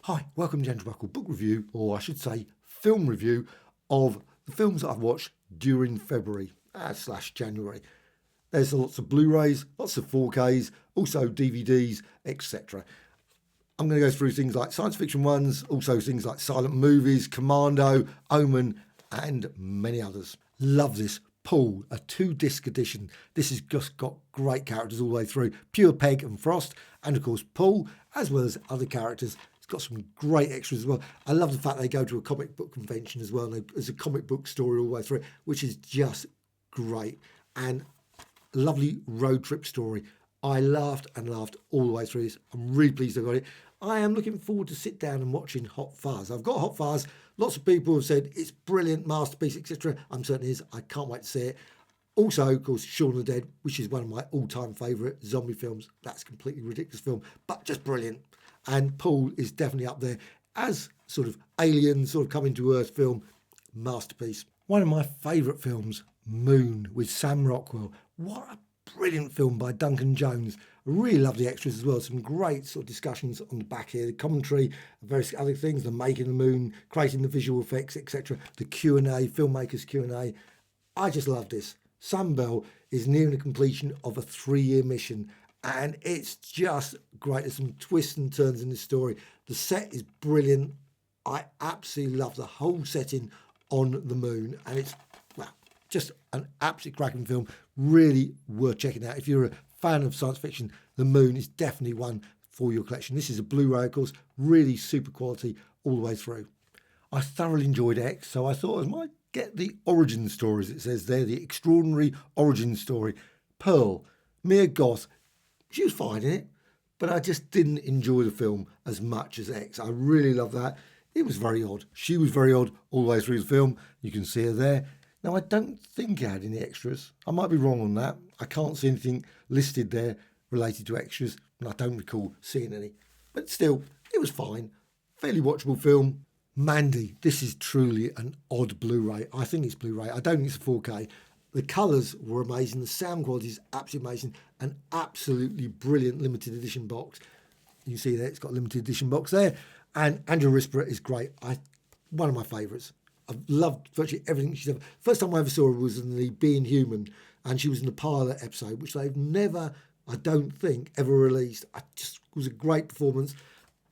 Hi, welcome to Gentle Buckle book review, or I should say film review, of the films that I've watched during February / January. There's lots of Blu-rays, lots of 4Ks, also DVDs, etc. I'm going to go through things like science fiction ones, also things like silent movies, Commando, Omen, and many others. Love this. Paul, a 2-disc edition. This has just got great characters all the way through. Pure Pegg and Frost, and of course Paul, as well as other characters. It's got some great extras as well. I love the fact they go to a comic book convention as well. And there's a comic book story all the way through it, which is just great. And a lovely road trip story. I laughed and laughed all the way through this. I'm really pleased I got it. I am looking forward to sit down and watching Hot Fuzz. I've got Hot Fuzz. Lots of people have said it's brilliant, masterpiece, etc. I'm certain it is. I can't wait to see it. Also, of course, Shaun of the Dead, which is one of my all-time favourite zombie films. That's a completely ridiculous film, but just brilliant. And Paul is definitely up there as sort of alien, sort of coming to Earth film, masterpiece. One of my favourite films, Moon, with Sam Rockwell. What a brilliant film by Duncan Jones. I really love the extras as well. Some great sort of discussions on the back here, the commentary, various other things, the making the moon, creating the visual effects, etc. The Q&A, filmmakers Q&A. I just love this. Sam Bell is nearing the completion of a 3-year mission, and it's just great. There's some twists and turns in the story. The set is brilliant. I absolutely love the whole setting on the moon, and it's just an absolute cracking film. Really worth checking out. If you're a fan of science fiction, The Moon is definitely one for your collection. This is a Blu-ray, of course, really super quality all the way through. I thoroughly enjoyed X, so I thought I might get the origin story, as it says there, the extraordinary origin story. Pearl, mere Goth, she was fine in it, but I just didn't enjoy the film as much as X. I really love that. It was very odd. She was very odd all the way through the film. You can see her there. Now, I don't think it had any extras. I might be wrong on that. I can't see anything listed there related to extras, and I don't recall seeing any. But still, it was fine. Fairly watchable film. Mandy, this is truly an odd Blu-ray. I think it's Blu-ray. I don't think it's a 4K. The colours were amazing. The sound quality is absolutely amazing. An absolutely brilliant limited edition box. You can see there, it's got a limited edition box there. And Andrea Riseborough is great. One of my favourites. I've loved virtually everything she's ever. First time I ever saw her was in the Being Human, and she was in the pilot episode, which they've never, I don't think, ever released. It was a great performance,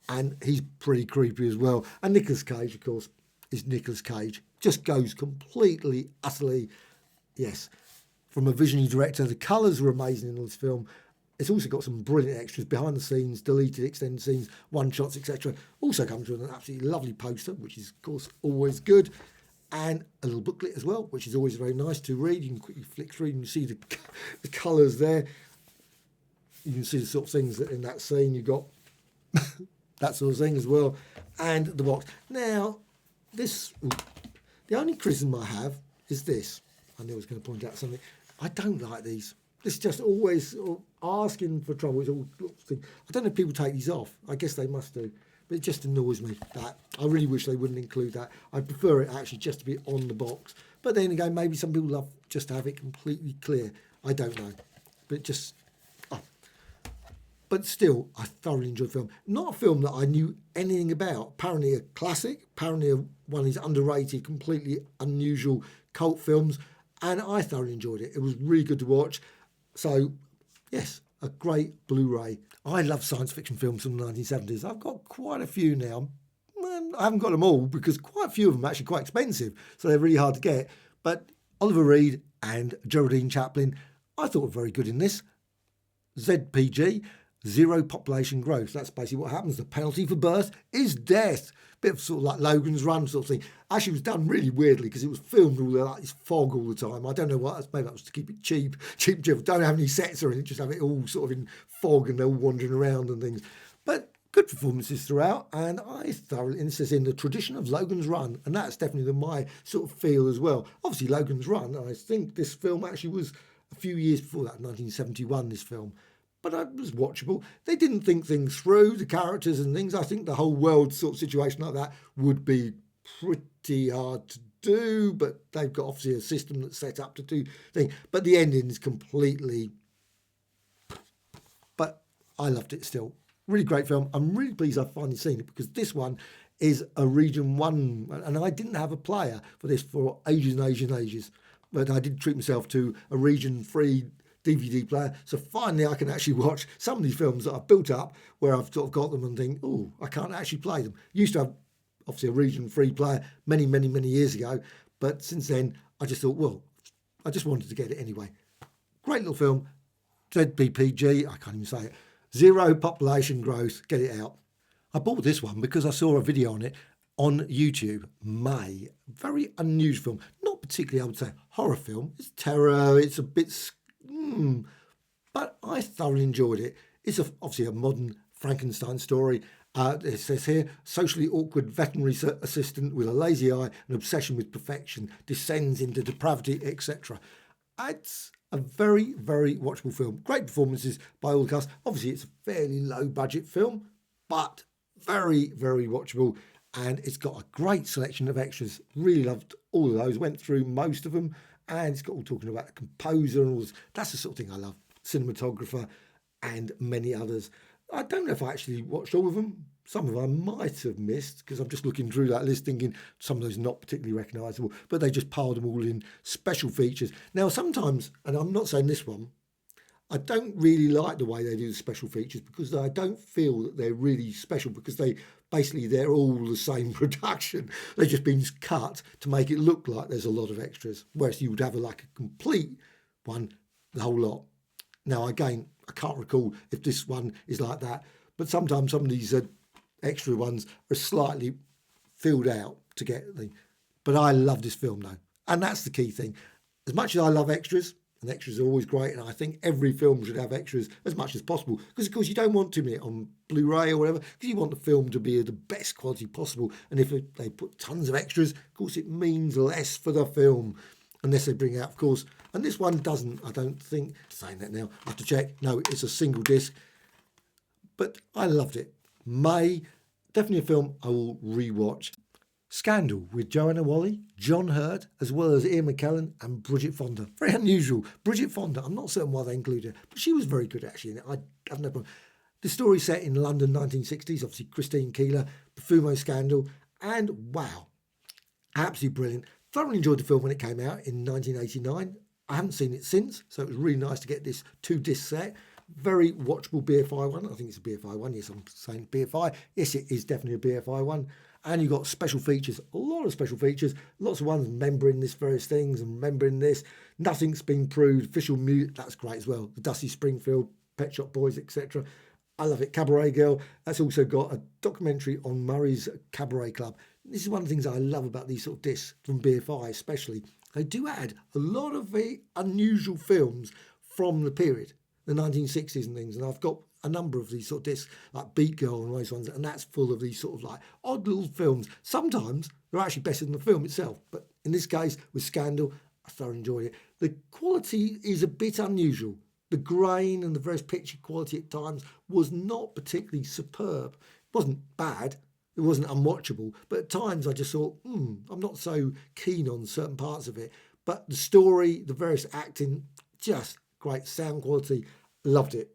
and he's pretty creepy as well. And Nicolas Cage, of course, is Nicolas Cage. Just goes completely, utterly, yes. From a visionary director, the colours were amazing in this film. It's also got some brilliant extras, behind the scenes, deleted, extended scenes, one-shots, etc. Also comes with an absolutely lovely poster, which is, of course, always good, and a little booklet as well, which is always very nice to read. You can quickly flick through and you see the colours there. You can see the sort of things that in that scene you've got, that sort of thing as well, and the box. Now, the only criticism I have is this. I knew I was going to point out something. I don't like these. It's just always asking for trouble. It's all thing. I don't know if people take these off. I guess they must do. But it just annoys me, that. I really wish they wouldn't include that. I prefer it actually just to be on the box. But then again, maybe some people love just to have it completely clear. I don't know. But just... But still, I thoroughly enjoyed the film. Not a film that I knew anything about. Apparently a classic. Apparently one of these underrated, completely unusual cult films. And I thoroughly enjoyed it. It was really good to watch. So, yes, a great Blu-ray. I love science fiction films from the 1970s. I've got quite a few now. I haven't got them all because quite a few of them are actually quite expensive, so they're really hard to get. But Oliver Reed and Geraldine Chaplin, I thought were very good in this. Z.P.G, zero population growth. That's basically what happens. The penalty for birth is death. Bit of sort of like Logan's Run sort of thing. Actually, it was done really weirdly because it was filmed all like this fog all the time. I don't know what. Maybe that was to keep it cheap. Don't have any sets or anything. Just have it all sort of in fog and they're all wandering around and things. But good performances throughout, and I thoroughly. And this is in the tradition of Logan's Run, and that's definitely my sort of feel as well. Obviously, Logan's Run. I think this film actually was a few years before that, 1971. This film. But it was watchable. They didn't think things through, the characters and things. I think the whole world sort of situation like that would be pretty hard to do, but they've got obviously a system that's set up to do things. But the ending is completely... But I loved it still. Really great film. I'm really pleased I've finally seen it because this one is a Region 1, and I didn't have a player for this for ages and ages and ages, but I did treat myself to a Region 3 DVD player. So finally I can actually watch some of these films that I've built up where I've sort of got them and think, oh, I can't actually play them. Used to have, obviously, a Region 3 player many, many, many years ago, but since then I just thought, well, I just wanted to get it anyway. Great little film. Z.P.G, I can't even say it. Zero population growth, get it out. I bought this one because I saw a video on it on YouTube. May, very unusual film. Not particularly, I would say, horror film. It's terror, it's a bit... but I thoroughly enjoyed it. It's obviously a modern Frankenstein story. It says here, socially awkward veterinary assistant with a lazy eye and obsession with perfection descends into depravity, etc. It's a very, very watchable film. Great performances by all the cast. Obviously, it's a fairly low budget film, but very, very watchable. And it's got a great selection of extras. Really loved all of those. Went through most of them. And it's got all talking about the composer and all this. That's the sort of thing I love. Cinematographer and many others. I don't know if I actually watched all of them. Some of them I might have missed because I'm just looking through that list thinking some of those not particularly recognisable, but they just piled them all in special features. Now, sometimes, and I'm not saying this one, I don't really like the way they do the special features because I don't feel that they're really special because they're all the same production. They've just been cut to make it look like there's a lot of extras, whereas you would have a complete one, the whole lot. Now, again, I can't recall if this one is like that, but sometimes some of these extra ones are slightly filled out to get the... But I love this film, though, and that's the key thing. As much as I love extras, and extras are always great, and I think every film should have extras as much as possible, because, of course, you don't want too many on Blu-ray or whatever, because you want the film to be of the best quality possible, and if they put tons of extras, of course, it means less for the film, unless they bring out, of course... And this one doesn't, I don't think, saying that now, I have to check. No, it's a single disc. But I loved it. May, definitely a film I will rewatch. Scandal with Joanna Whalley, John Hurt, as well as Ian McKellen and Bridget Fonda. Very unusual. Bridget Fonda, I'm not certain why they included her, but she was very good actually in it. I have no problem. The story set in London 1960s, obviously Christine Keeler, Profumo scandal, and wow, absolutely brilliant. Thoroughly enjoyed the film when it came out in 1989. I haven't seen it since, so it was really nice to get this 2-disc set. Very watchable BFI one. I think it's a BFI one. Yes, I'm saying BFI. Yes, it is definitely a BFI one. And you've got special features, a lot of special features, lots of ones remembering this various things and remembering this. Nothing's been proved. Official music, that's great as well. The Dusty Springfield, Pet Shop Boys, etc. I love it. Cabaret Girl. That's also got a documentary on Murray's Cabaret Club. This is one of the things I love about these sort of discs from BFI especially. They do add a lot of very unusual films from the period, the 1960s and things. And I've got a number of these sort of discs, like Beat Girl and all those ones, and that's full of these sort of like odd little films. Sometimes they're actually better than the film itself. But in this case, with Scandal, I thoroughly enjoyed it. The quality is a bit unusual. The grain and the various picture quality at times was not particularly superb. It wasn't bad. It wasn't unwatchable, but at times I just thought, I'm not so keen on certain parts of it. But the story, the various acting, just great. Sound quality, loved it.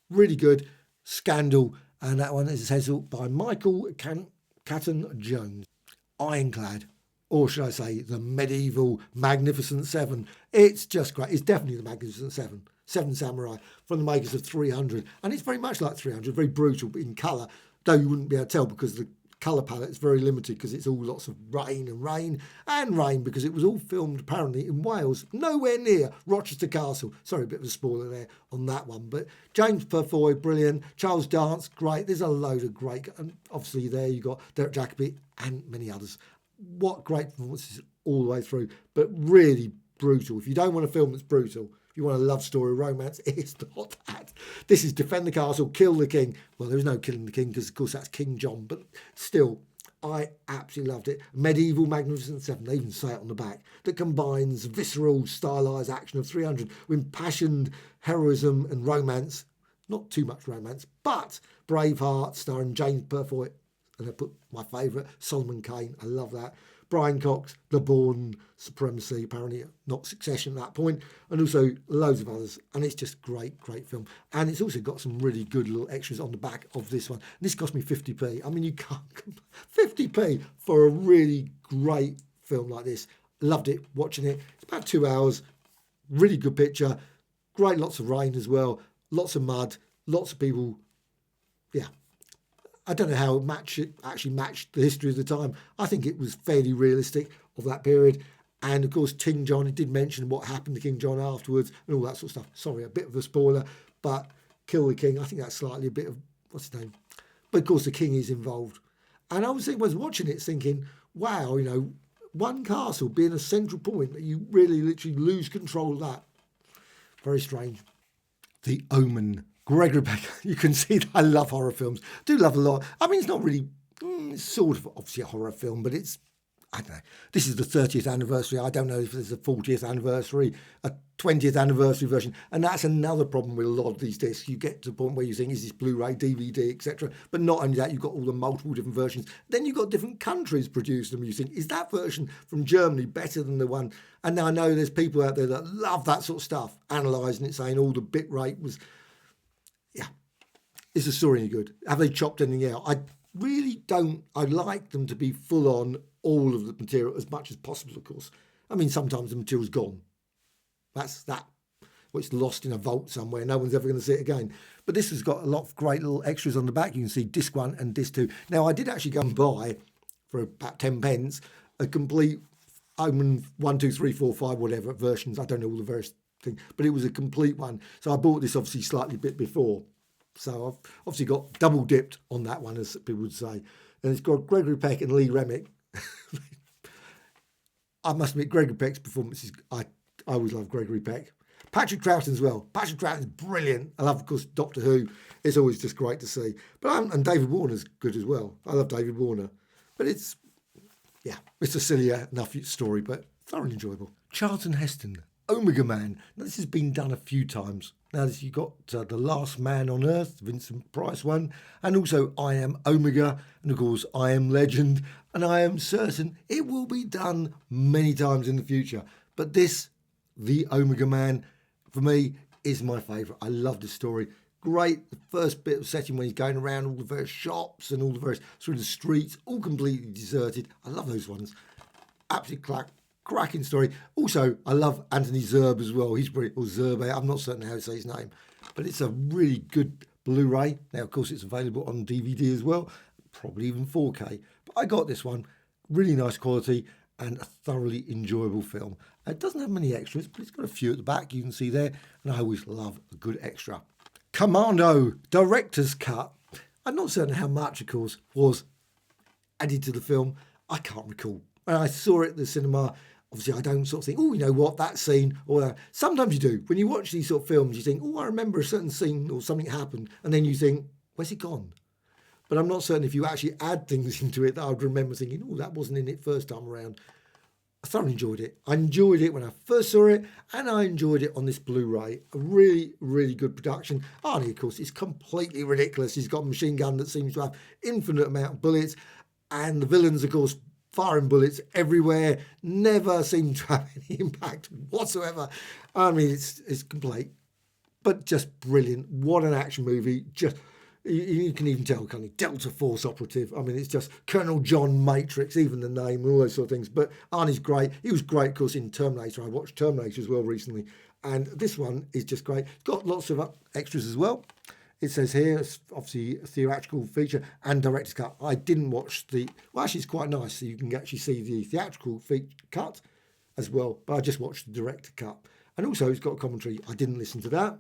Really good. Scandal, and that one is headed by Michael Catton Jones. Ironclad, or should I say the medieval Magnificent Seven. It's just great. It's definitely the Magnificent Seven. Seven Samurai from the makers of 300. And it's very much like 300, very brutal, but in colour, though you wouldn't be able to tell because the colour palette is very limited because it's all lots of rain and rain because it was all filmed apparently in Wales, nowhere near Rochester Castle. Sorry, a bit of a spoiler there on that one. But James Purfoy, brilliant. Charles Dance, great. There's a load of great. And obviously there you got Derek Jacobi and many others. What great performances all the way through, but really brutal. If you don't want a film that's brutal, if you want a love story, romance, it's not that. This is Defend the Castle, Kill the King. Well, there's no killing the king because, of course, that's King John. But still, I absolutely loved it. Medieval Magnificent Seven, they even say it on the back, that combines visceral, stylised action of 300 with impassioned heroism and romance. Not too much romance, but Braveheart, starring James Purfoy. And I put my favourite, Solomon Kane. I love that. Brian Cox, The Bourne Supremacy, apparently not Succession at that point, and also loads of others. And it's just great, great film. And it's also got some really good little extras on the back of this one. And this cost me 50p. I mean, you can't 50p for a really great film like this. Loved it, watching it. It's about 2 hours. Really good picture. Great, lots of rain as well. Lots of mud. Lots of people. Yeah. I don't know how it actually matched the history of the time. I think it was fairly realistic of that period. And of course, King John, it did mention what happened to King John afterwards and all that sort of stuff. Sorry, a bit of a spoiler, but Kill the King, I think that's slightly a bit of, what's his name? But of course, the King is involved. And I was watching it thinking, wow, one castle being a central point, that you really literally lose control of that. Very strange. The Omen. Gregory Peck, you can see that I love horror films. Do love a lot. I mean, it's not really, it's sort of obviously a horror film, but it's, I don't know. This is the 30th anniversary. I don't know if there's a 40th anniversary, a 20th anniversary version. And that's another problem with a lot of these discs. You get to the point where you think, is this Blu-ray, DVD, etc. But not only that, you've got all the multiple different versions. Then you've got different countries produce them. You think, is that version from Germany better than the one? And now I know there's people out there that love that sort of stuff, analysing it, saying all the bit rate was... Yeah, is the story any good? Have they chopped anything out? I really don't. I like them to be full on all of the material as much as possible, of course. I mean, sometimes the material's gone. That's that. Well, it's lost in a vault somewhere. No one's ever going to see it again. But this has got a lot of great little extras on the back. You can see disc 1 and disc 2. Now, I did actually go and buy, for about 10 pence, a complete Omen 1, 2, 3, 4, 5, whatever versions. I don't know all the various thing, but it was a complete one. So I bought this obviously slightly a bit before. So I've obviously got double dipped on that one, as people would say. And it's got Gregory Peck and Lee Remick. I must admit, Gregory Peck's performances, I always love Gregory Peck. Patrick Troughton as well. Patrick Troughton's brilliant. I love, of course, Doctor Who. It's always just great to see. And David Warner's good as well. I love David Warner. But it's a silly enough story, but thoroughly enjoyable. Charlton Heston. Omega Man. Now, this has been done a few times. Now, you've got The Last Man on Earth, Vincent Price one, and also I Am Omega, and of course I Am Legend, and I am certain it will be done many times in the future. But this, The Omega Man, for me, is my favourite. I love this story. Great, the first bit of setting when he's going around all the various shops and all the various through the streets, all completely deserted. I love those ones. Absolutely cracking story. Also, I love Anthony Zerbe as well. He's brilliant. Or Zerbe, I'm not certain how to say his name. But it's a really good Blu-ray. Now, of course, it's available on DVD as well. Probably even 4K. But I got this one. Really nice quality and a thoroughly enjoyable film. It doesn't have many extras, but it's got a few at the back. You can see there. And I always love a good extra. Commando, director's cut. I'm not certain how much, of course, was added to the film. I can't recall. When I saw it at the cinema, obviously I don't sort of think, oh, you know what, that scene, or that. Sometimes you do. When you watch these sort of films, you think, oh, I remember a certain scene or something happened, and then you think, where's it gone? But I'm not certain if you actually add things into it that I would remember thinking, oh, that wasn't in it first time around. I thoroughly enjoyed it. I enjoyed it when I first saw it, and I enjoyed it on this Blu-ray. A really, really good production. Arnie, of course, is completely ridiculous. He's got a machine gun that seems to have infinite amount of bullets, and the villains, of course, firing bullets everywhere, never seem to have any impact whatsoever. I mean, it's complete, but just brilliant. What an action movie. Just you can even tell, can't you? Delta Force operative. I mean, it's just Colonel John Matrix, even the name and all those sort of things. But Arnie's great. He was great, of course, in Terminator. I watched Terminator as well recently. And this one is just great. It's got lots of extras as well. It says here, it's obviously a theatrical feature and director's cut. I didn't watch well, actually, it's quite nice. So you can actually see the theatrical cut as well. But I just watched the director cut. And also, it's got a commentary. I didn't listen to that.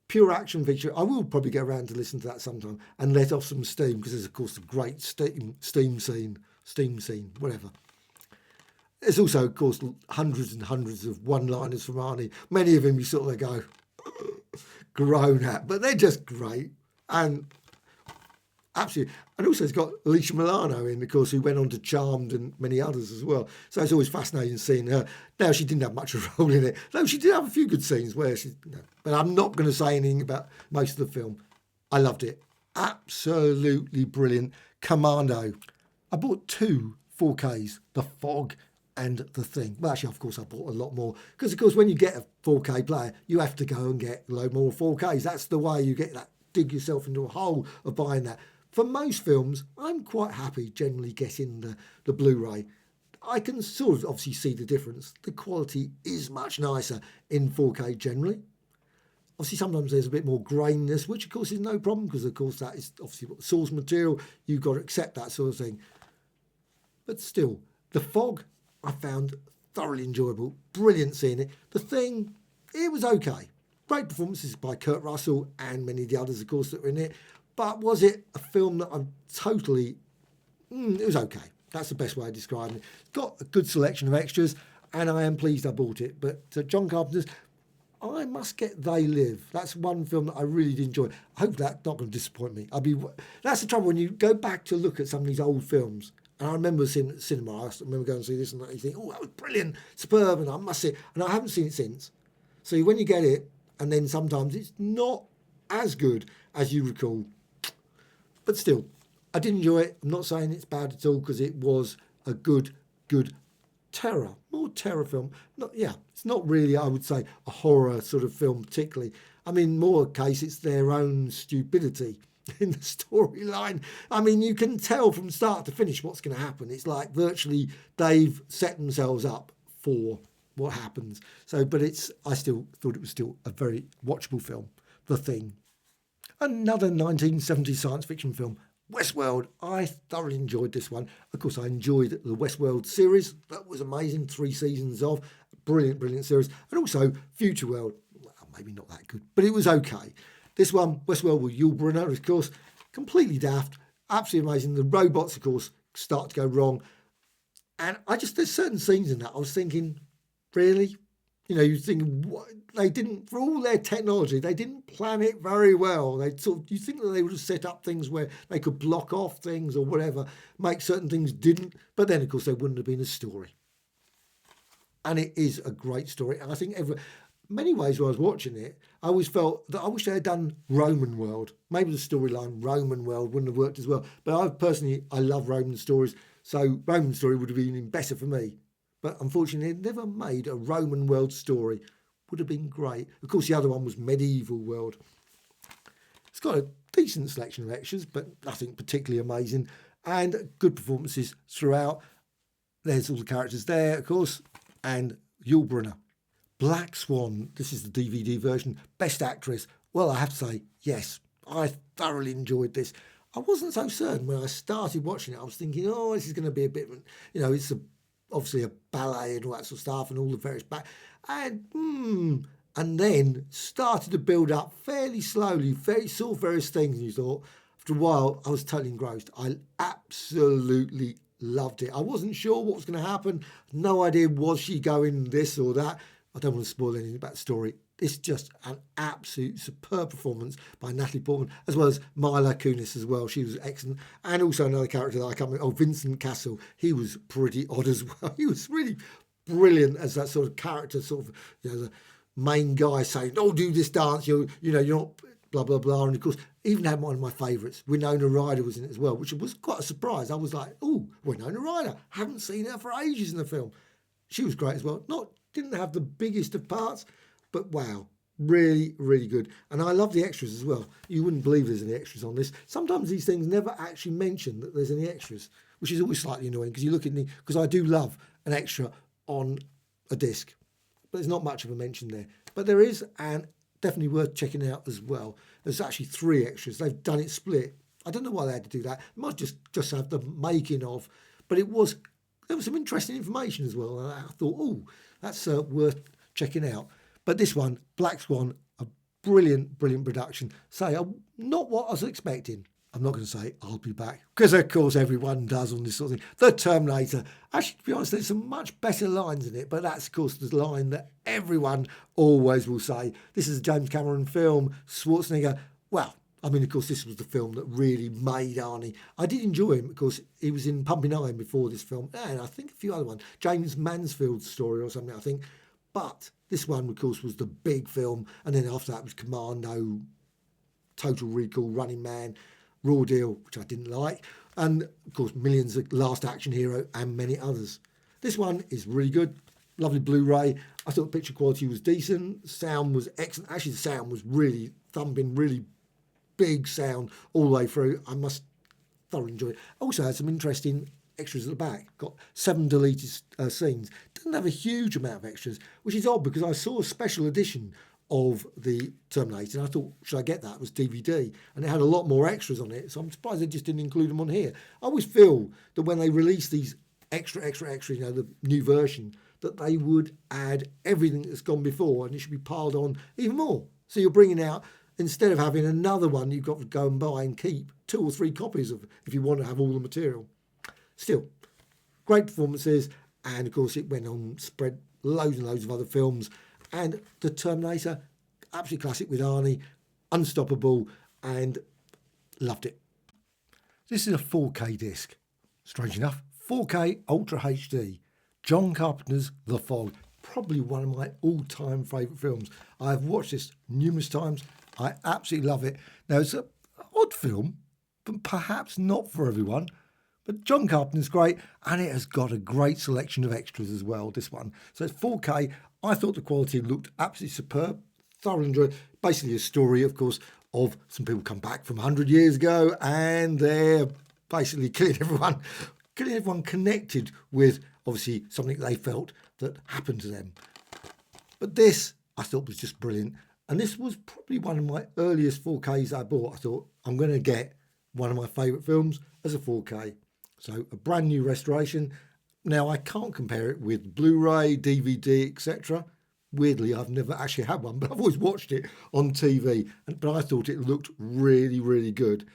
Pure action feature. I will probably get around to listen to that sometime and let off some steam because there's, of course, a great steam scene, whatever. There's also, of course, hundreds and hundreds of one-liners from Arnie. Many of them you sort of go, groan at, but they're just great. And absolutely. And also it's got Alicia Milano in, of course, who went on to Charmed and many others as well. So it's always fascinating seeing her. Now, she didn't have much of a role in it, though she did have a few good scenes where she... But I'm not going to say anything about most of the film. I loved it. Absolutely brilliant. Commando. I bought 2 4Ks, The Fog and The Thing. Well, actually, of course, I bought a lot more. Because, of course, when you get a 4K player, you have to go and get a load more 4Ks. That's the way you get that, dig yourself into a hole of buying that. For most films, I'm quite happy generally getting the Blu-ray. I can sort of obviously see the difference. The quality is much nicer in 4K generally. Obviously, sometimes there's a bit more grainness, which of course is no problem because of course that is obviously what the source material. You've got to accept that sort of thing. But still, The Fog I found thoroughly enjoyable. Brilliant seeing it. The Thing, it was okay. Great performances by Kurt Russell and many of the others, of course, that were in it. But was it a film that I'm totally... it was okay. That's the best way of describing it. Got a good selection of extras, and I am pleased I bought it. But John Carpenter's, I must get They Live. That's one film that I really did enjoy. I hope that's not going to disappoint me. That's the trouble when you go back to look at some of these old films. And I remember seeing it at cinema. I remember going to see this and that. You think, oh, that was brilliant, superb, and I must see it. And I haven't seen it since. So when you get it, and then sometimes it's not as good as you recall. But still, I did enjoy it. I'm not saying it's bad at all because it was a good terror, more terror film. It's not really, I would say, a horror sort of film particularly. I mean, more case it's their own stupidity in the storyline. I mean, you can tell from start to finish what's going to happen. It's like virtually they've set themselves up for what happens. So, but I still thought it was still a very watchable film. The Thing. Another 1970s science fiction film, Westworld. I thoroughly enjoyed this one. Of course, I enjoyed the Westworld series. That was amazing. 3 seasons of brilliant series. And also Future World. Well, maybe not that good, but it was okay. This one, Westworld with Yul Brynner, of course, completely daft. Absolutely amazing. The robots, of course, start to go wrong. And there's certain scenes in that I was thinking, really? You know, you think what they didn't, for all their technology, they didn't plan it very well. You think that they would have set up things where they could block off things or whatever, make certain things didn't. But then, of course, there wouldn't have been a story. And it is a great story. And I think many ways when I was watching it, I always felt that I wish they had done Roman World. Maybe the storyline Roman World wouldn't have worked as well. But I love Roman stories. So Roman story would have been even better for me. But unfortunately, they never made a Roman world story. Would have been great. Of course, the other one was Medieval World. It's got a decent selection of extras, but nothing particularly amazing. And good performances throughout. There's all the characters there, of course. And Yul Brynner. Black Swan. This is the DVD version. Best Actress. Well, I have to say, yes. I thoroughly enjoyed this. I wasn't so certain when I started watching it. I was thinking, oh, this is going to be a bit, it's obviously a ballet and all that sort of stuff and all the various and then started to build up fairly slowly, saw various things and you thought, after a while, I was totally engrossed. I absolutely loved it. I wasn't sure what was going to happen. No idea, was she going this or that? I don't want to spoil anything about the story. It's just an absolute superb performance by Natalie Portman, as well as Mila Kunis as well. She was excellent. And also another character that I can't remember, Vincent Cassel. He was pretty odd as well. He was really brilliant as that sort of character, sort of, the main guy saying, oh, do this dance, you're not blah, blah, blah. And of course, even had one of my favourites, Winona Ryder was in it as well, which was quite a surprise. I was like, oh, Winona Ryder. Haven't seen her for ages in the film. She was great as well. Didn't have the biggest of parts, but wow, really, really good. And I love the extras as well. You wouldn't believe there's any extras on this. Sometimes these things never actually mention that there's any extras, which is always slightly annoying because you look at because I do love an extra on a disc, but there's not much of a mention there. But there is, and definitely worth checking out as well. There's actually 3 extras. They've done it split. I don't know why they had to do that. It might just have the making of, but there was some interesting information as well. And I thought, oh, that's worth checking out. But this one, Black Swan, a brilliant production. Not what I was expecting. I'm not going to say I'll be back, because of course everyone does on this sort of thing. The Terminator. Actually, to be honest, there's some much better lines in it, but that's of course the line that everyone always will say. This is a James Cameron film. Schwarzenegger. Well, I mean, of course, this was the film that really made Arnie. I did enjoy him because he was in Pumping Iron before this film, and I think a few other ones. James Mansfield's story or something, I think. But this one, of course, was the big film, and then after that was Commando, Total Recall, Running Man, Raw Deal, which I didn't like. And, of course, millions of Last Action Hero and many others. This one is really good. Lovely Blu-ray. I thought the picture quality was decent. Sound was excellent. Actually, the sound was really thumping, really big sound all the way through. I must thoroughly enjoy it. Also had some interesting extras at the back. Got 7 deleted scenes. Doesn't have a huge amount of extras, which is odd because I saw a special edition of the Terminator and I thought, should I get that? It was DVD and it had a lot more extras on it, so I'm surprised they just didn't include them on here. I always feel that when they release these extra, the new version, that they would add everything that's gone before and it should be piled on even more. So you're bringing out, instead of having another one you've got to go and buy and keep 2 or 3 copies of if you want to have all the material. Still, great performances, and of course it went on, spread loads and loads of other films, and the Terminator, absolutely classic with Arnie, unstoppable, and loved it. This is a 4K disc, strange enough, 4K Ultra HD, John Carpenter's The Fog, probably one of my all-time favourite films. I've watched this numerous times, I absolutely love it. Now it's an odd film, but perhaps not for everyone. But John Carpenter's great, and it has got a great selection of extras as well, this one. So it's 4K. I thought the quality looked absolutely superb. Thoroughly enjoyed it. Basically a story, of course, of some people come back from 100 years ago, and they're basically killing everyone connected with, obviously, something they felt that happened to them. But this, I thought, was just brilliant. And this was probably one of my earliest 4Ks I bought. I thought, I'm going to get one of my favourite films as a 4K. So a brand new restoration. Now I can't compare it with Blu-ray, DVD, etc. Weirdly, I've never actually had one, but I've always watched it on TV. But I thought it looked really, really good.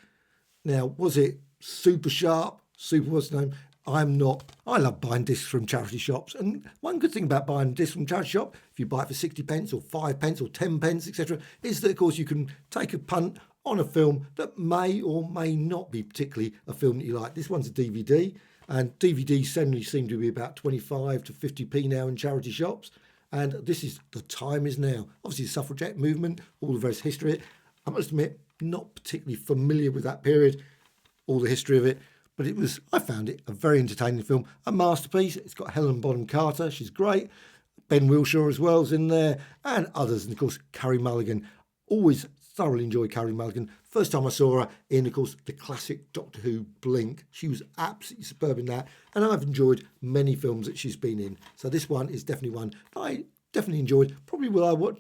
Now, was it super sharp? Super, what's the name? I'm not. I love buying discs from charity shops. And one good thing about buying discs from charity shop, if you buy it for 60 pence or 5 pence or 10 pence, etc., is that, of course, you can take a punt on a film that may or may not be particularly a film that you like. This one's a DVD, and DVDs generally seem to be about 25 to 50p now in charity shops. And this is, the time is now. Obviously, the Suffragette movement, all the various history. I must admit, not particularly familiar with that period, all the history of it. But I found it a very entertaining film, a masterpiece. It's got Helen Bonham Carter, she's great. Ben Whishaw as well is in there, and others. And of course, Carey Mulligan. Always thoroughly enjoy Carey Mulligan. First time I saw her in, of course, the classic Doctor Who Blink. She was absolutely superb in that. And I've enjoyed many films that she's been in. So this one is definitely one I definitely enjoyed. Probably will I watch,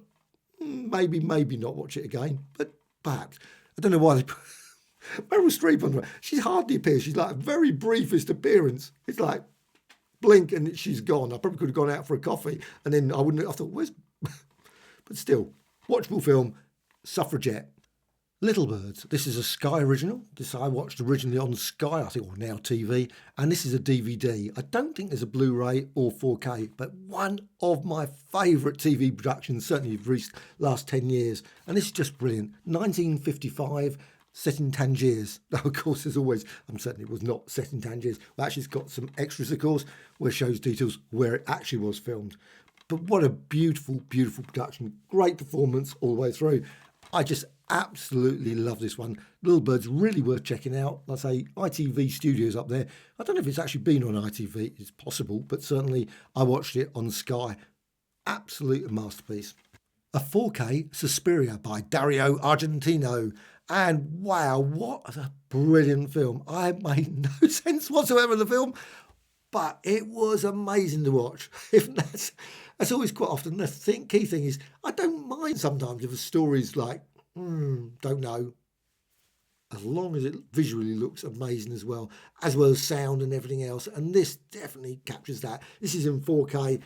maybe not watch it again, but perhaps. I don't know why they put Meryl Streep on. She hardly appears. She's like a very briefest appearance. It's like blink and she's gone. I probably could have gone out for a coffee and then I thought, where's... But still, watchable film, Suffragette. Little Birds. This is a Sky original. This I watched originally on Sky, I think, or now TV. And this is a DVD. I don't think there's a Blu-ray or 4K, but one of my favourite TV productions, certainly of the last 10 years. And this is just brilliant. 1955, set in Tangiers. Now, of course, as always, I'm certain it was not set in Tangiers. But actually, it's got some extras, of course, where it shows details where it actually was filmed. But what a beautiful, beautiful production. Great performance all the way through. I just absolutely love this one. Little Bird's really worth checking out. Like I say, ITV Studios up there. I don't know if it's actually been on ITV. It's possible, but certainly I watched it on Sky. Absolute masterpiece. A 4K Suspiria by Dario Argentino. And wow, what a brilliant film. I made no sense whatsoever in the film, but it was amazing to watch. If that's always quite often the key thing is, I don't mind sometimes if a story's like, don't know, as long as it visually looks amazing as well as sound and everything else. And this definitely captures that. This is in 4K.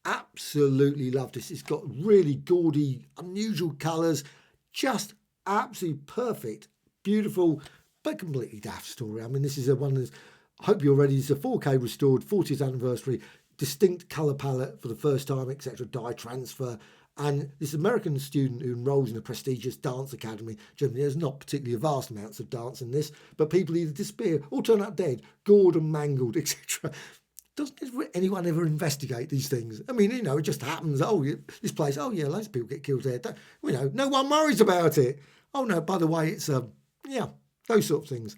Absolutely love this. It's got really gaudy, unusual colours, just absolutely perfect, beautiful, but completely daft story. I mean, this is one of I hope you're ready. It's a 4K restored 40th anniversary, distinct colour palette for the first time, etc. Dye transfer. And this American student who enrolls in a prestigious dance academy, Germany, there's not particularly vast amounts of dance in this, but people either disappear or turn up dead, gored and mangled, etc. Doesn't anyone ever investigate these things? I mean, it just happens. Oh, this place, oh yeah, loads of people get killed there. No one worries about it. Oh no, by the way, it's, those sort of things.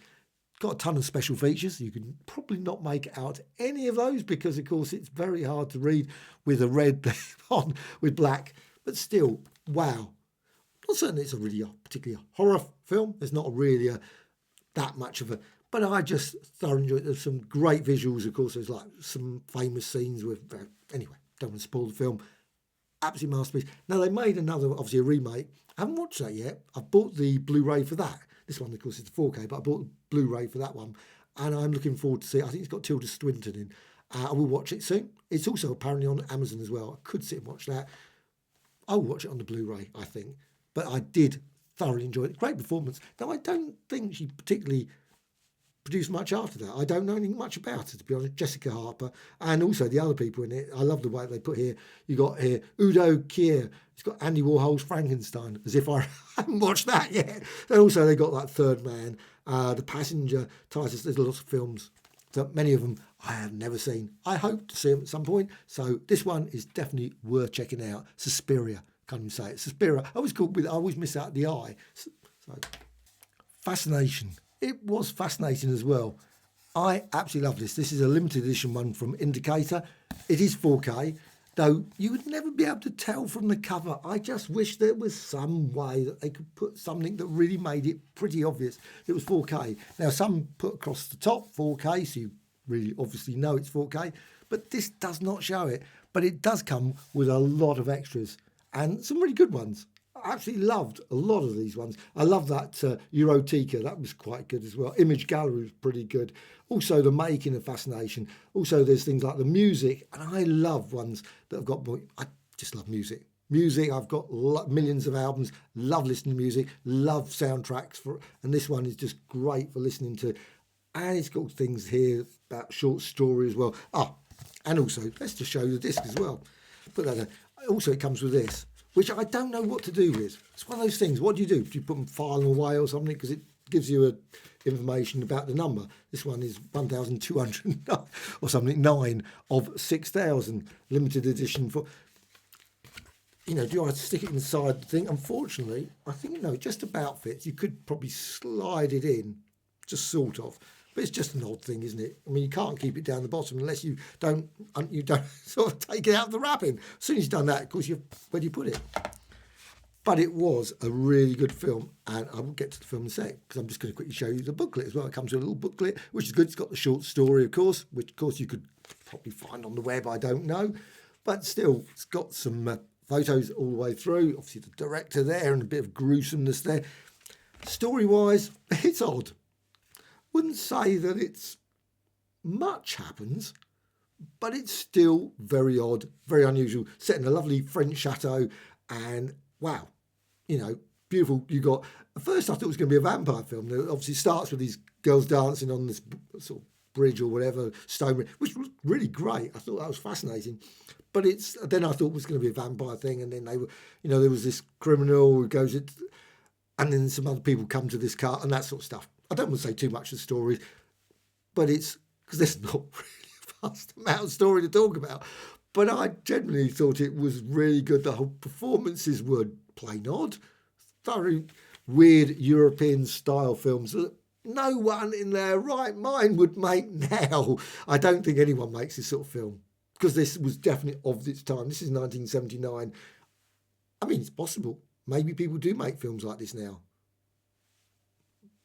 got a ton of special features. You can probably not make out any of those because, of course, it's very hard to read with a red on with black. But still, wow. Not certain it's particularly a horror film. It's not really that much of a... But I just thoroughly enjoyed it. There's some great visuals, of course. There's like some famous scenes with... Anyway, don't want to spoil the film. Absolute masterpiece. Now, they made another, obviously a remake. I haven't watched that yet. I've bought the Blu-ray for that. This one, of course, is 4K, but I bought the Blu-ray for that one. And I'm looking forward to see it. I think it's got Tilda Swinton in. I will watch it soon. It's also apparently on Amazon as well. I could sit and watch that. I'll watch it on the Blu-ray, I think. But I did thoroughly enjoy it. Great performance. Now, I don't think she particularly produced much after that. I don't know anything much about her, to be honest. Jessica Harper and also the other people in it. I love the way they put here. You got here Udo Kier. It's got Andy Warhol's Frankenstein, as if I haven't watched that yet. And also they got like Third Man, The Passenger, Titus. There's lots of films that many of them I have never seen. I hope to see them at some point. So this one is definitely worth checking out. Suspiria. Can't even say it. Suspiria. I always miss out the I. So Fascination. It was fascinating as well. I absolutely love this. This is a limited edition one from Indicator. It is 4K, though you would never be able to tell from the cover. I just wish there was some way that they could put something that really made it pretty obvious it was 4K. Now, some put across the top 4K, so you really obviously know it's 4K, but this does not show it. But it does come with a lot of extras and some really good ones. I absolutely loved a lot of these ones. I love that Erotica. That was quite good as well. Image Gallery was pretty good. Also, the making of Fascination. Also, there's things like the music. And I love ones that have got... I just love music. Music, I've got millions of albums. Love listening to music. Love soundtracks. And this one is just great for listening to. And it's got things here about short story as well. And also, let's just show you the disc as well. Put that there. Also, it comes with this, which I don't know what to do with. It's one of those things. What do? Do you put them filing away or something? Because it gives you information about the number. This one is 1,200 or something, 9 of 6,000 limited edition for... do I stick it inside the thing? Unfortunately, I think, no, it just about fits. You could probably slide it in, just sort of. But it's just an odd thing, isn't it? I mean, you can't keep it down the bottom unless you don't sort of take it out of the wrapping. As soon as you've done that, of course, where do you put it? But it was a really good film, and I will get to the film in a sec, because I'm just going to quickly show you the booklet as well. It comes with a little booklet, which is good. It's got the short story, of course, which, of course, you could probably find on the web, I don't know. But still, it's got some photos all the way through. Obviously, the director there and a bit of gruesomeness there. Story-wise, it's odd. Wouldn't say that it's much happens, but it's still very odd, very unusual. Set in a lovely French chateau, and wow, beautiful. You got at first I thought it was going to be a vampire film. It obviously starts with these girls dancing on this sort of bridge or whatever, stone bridge, which was really great. I thought that was fascinating. But then I thought it was going to be a vampire thing, and then they were, there was this criminal who goes, and then some other people come to this car and that sort of stuff. I don't want to say too much of the story, but it's because there's not really a vast amount of story to talk about. But I generally thought it was really good. The whole performances were plain odd, thoroughly weird European style films that no one in their right mind would make now. I don't think anyone makes this sort of film because this was definitely of its time. This is 1979. I mean, it's possible. Maybe people do make films like this now.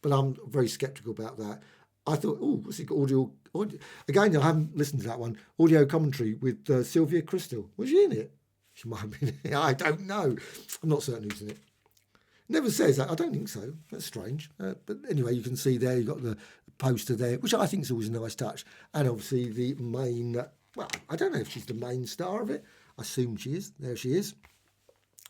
But I'm very sceptical about that. I thought, what's it called? Audio. Again, I haven't listened to that one. Audio commentary with Sylvia Crystal. Was she in it? She might have been in it. I don't know. I'm not certain who's in it. Never says that. I don't think so. That's strange. But anyway, you can see there, you've got the poster there, which I think is always a nice touch. And obviously the main, I don't know if she's the main star of it. I assume she is. There she is.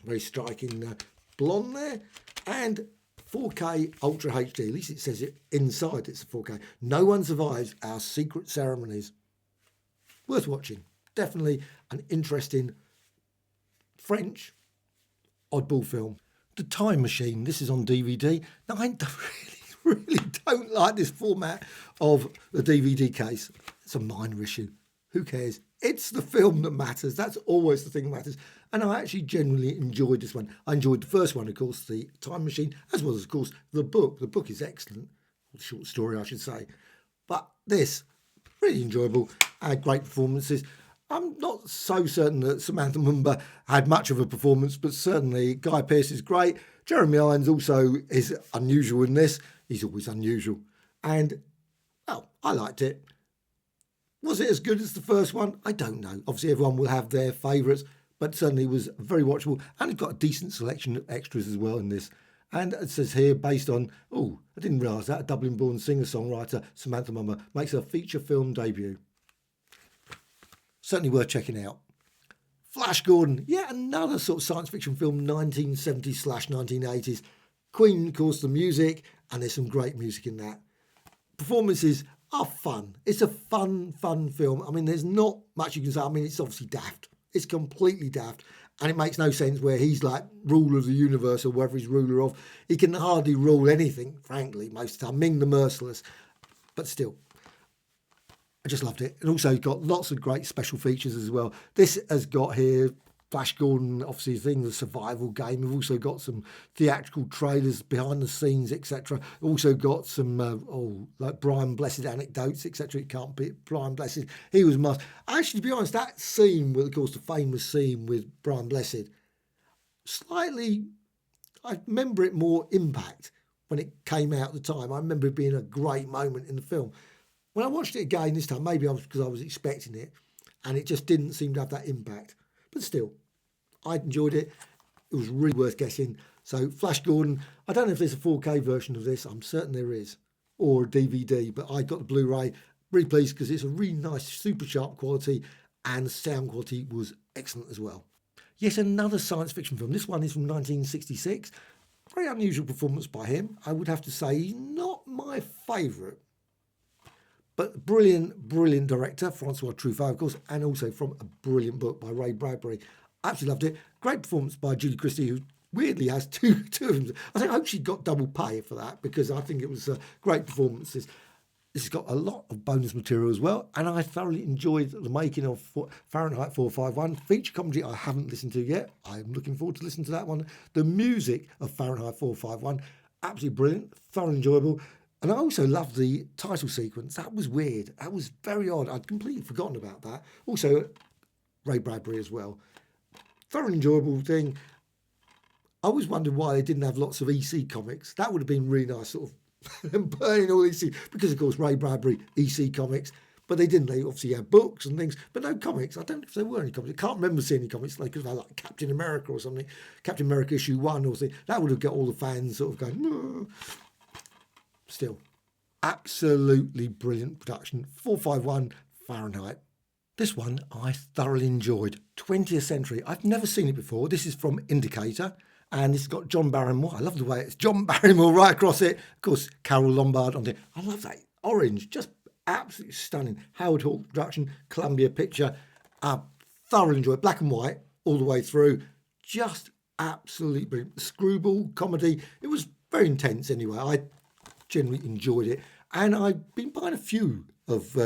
Very striking blonde there. And 4K Ultra HD, at least it says it inside, it's a 4K. No one survives our secret ceremonies. Worth watching. Definitely an interesting French oddball film. The Time Machine, this is on DVD. Now, I really don't like this format of the DVD case. It's a minor issue. Who cares? It's the film that matters. That's always the thing that matters. And I actually genuinely enjoyed this one. I enjoyed the first one, of course, The Time Machine, as well as, of course, the book. The book is excellent. short story, I should say. But this, really enjoyable, had great performances. I'm not so certain that Samantha Mumba had much of a performance, but certainly Guy Pearce is great. Jeremy Irons also is unusual in this. He's always unusual. And, well, I liked it. Was it as good as the first one? I don't know. Obviously, everyone will have their favourites, but certainly it was very watchable. And it's got a decent selection of extras as well in this. And it says here, based on, I didn't realise that, a Dublin-born singer-songwriter, Samantha Mumba, makes her feature film debut. Certainly worth checking out. Flash Gordon, yet another sort of science fiction film, 1970s/1980s. Queen, of course, the music, and there's some great music in that. Performances are fun. It's a fun film. I mean, there's not much you can say. I mean, it's obviously daft. It's completely daft. And it makes no sense where he's like ruler of the universe or whatever he's ruler of. He can hardly rule anything, frankly, most of the time. Ming the Merciless. But still, I just loved it. And also got lots of great special features as well. This has got here Flash Gordon, obviously thing, the survival game. We've also got some theatrical trailers, behind the scenes, etc. Also got some like Brian Blessed anecdotes, etc. It can't be Brian Blessed. He was must. Actually, to be honest, that scene with, of course, the famous scene with Brian Blessed, slightly, I remember it more impact when it came out at the time. I remember it being a great moment in the film. When I watched it again this time, maybe because I was expecting it, and it just didn't seem to have that impact. But still, I enjoyed it. It was really worth getting. So Flash Gordon, I don't know if there's a 4K version of this. I'm certain there is. Or a DVD, but I got the Blu-ray. Really pleased because it's a really nice, super sharp quality, and the sound quality was excellent as well. Yet another science fiction film. This one is from 1966. Very unusual performance by him. I would have to say he's not my favourite. But brilliant director, Francois Truffaut, of course, and also from a brilliant book by Ray Bradbury. Absolutely loved it. Great performance by Julie Christie, who weirdly has two of them. I hope she got double pay for that, because I think it was great performances. This has got a lot of bonus material as well, and I thoroughly enjoyed the making of Fahrenheit 451. Feature commentary I haven't listened to yet. I'm looking forward to listening to that one. The music of Fahrenheit 451, absolutely brilliant, thoroughly enjoyable. And I also loved the title sequence. That was weird. That was very odd. I'd completely forgotten about that. Also, Ray Bradbury as well. Thoroughly enjoyable thing. I always wondered why they didn't have lots of EC comics. That would have been really nice, sort of burning all EC. Because, of course, Ray Bradbury, EC comics. But they didn't. They obviously had books and things, but no comics. I don't know if there were any comics. I can't remember seeing any comics. They could have had like Captain America or something. Captain America issue 1 or something. That would have got all the fans sort of going, no. Still, absolutely brilliant production. 451 Fahrenheit. This one I thoroughly enjoyed. 20th Century. I've never seen it before. This is from Indicator, and it's got John Barrymore. I love the way it's John Barrymore right across it. Of course, Carole Lombard on it. I love that orange, just absolutely stunning. Howard Hawks production, Columbia Picture. Thoroughly enjoyed. Black and white all the way through. Just absolutely brilliant. Screwball comedy. It was very intense anyway. I generally enjoyed it, and I've been buying a few of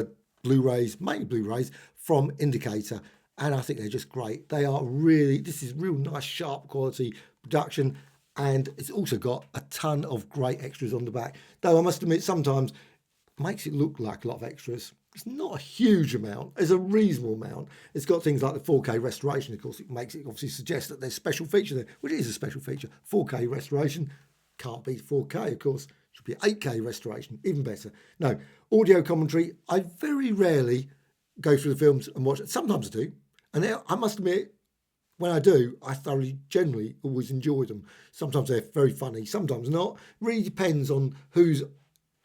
Blu-rays, mainly Blu-rays from Indicator, and I think they're just great. They are really, this is real nice, sharp quality production, and it's also got a ton of great extras on the back, though I must admit sometimes it makes it look like a lot of extras. It's not a huge amount, it's a reasonable amount. It's got things like the 4K restoration, of course. It makes it obviously suggest that there's special feature there, which is a special feature. 4K restoration, can't beat 4K, of course. Should be 8K restoration, even better. No, audio commentary. I very rarely go through the films and watch it. Sometimes I do. And I must admit, when I do, I thoroughly, generally, always enjoy them. Sometimes they're very funny, sometimes not. It really depends on who's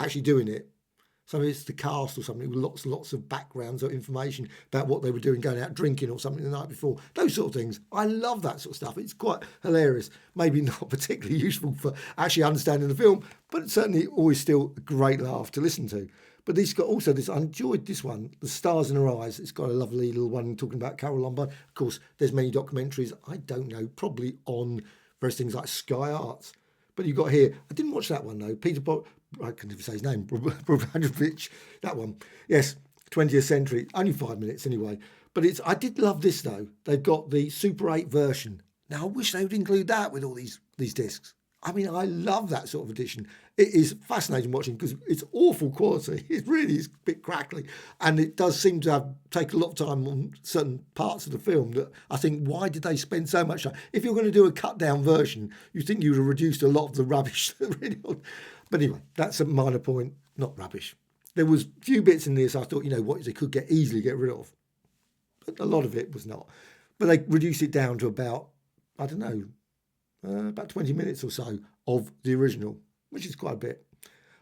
actually doing it. So it's the cast or something with lots of backgrounds or information about what they were doing, going out drinking or something the night before. Those sort of things. I love that sort of stuff. It's quite hilarious. Maybe not particularly useful for actually understanding the film, but it's certainly always still a great laugh to listen to. But this got also this, I enjoyed this one, The Stars in Her Eyes. It's got a lovely little one talking about Carole Lombard. Of course, there's many documentaries, I don't know, probably on various things like Sky Arts. But you've got here, I didn't watch that one though, I can never say his name, Brobadovich, that one. Yes, 20th Century, only 5 minutes anyway. But I did love this though. They've got the Super 8 version. Now I wish they would include that with all these discs. I mean, I love that sort of edition. It is fascinating watching because it's awful quality. It really is a bit crackly. And it does seem to take a lot of time on certain parts of the film that I think, why did they spend so much time? If you're going to do a cut down version, you think you would have reduced a lot of the rubbish. But anyway, that's a minor point, not rubbish. There was a few bits in this I thought, what they could easily get rid of. But a lot of it was not. But they reduced it down to about, I don't know, about 20 minutes or so of the original, which is quite a bit.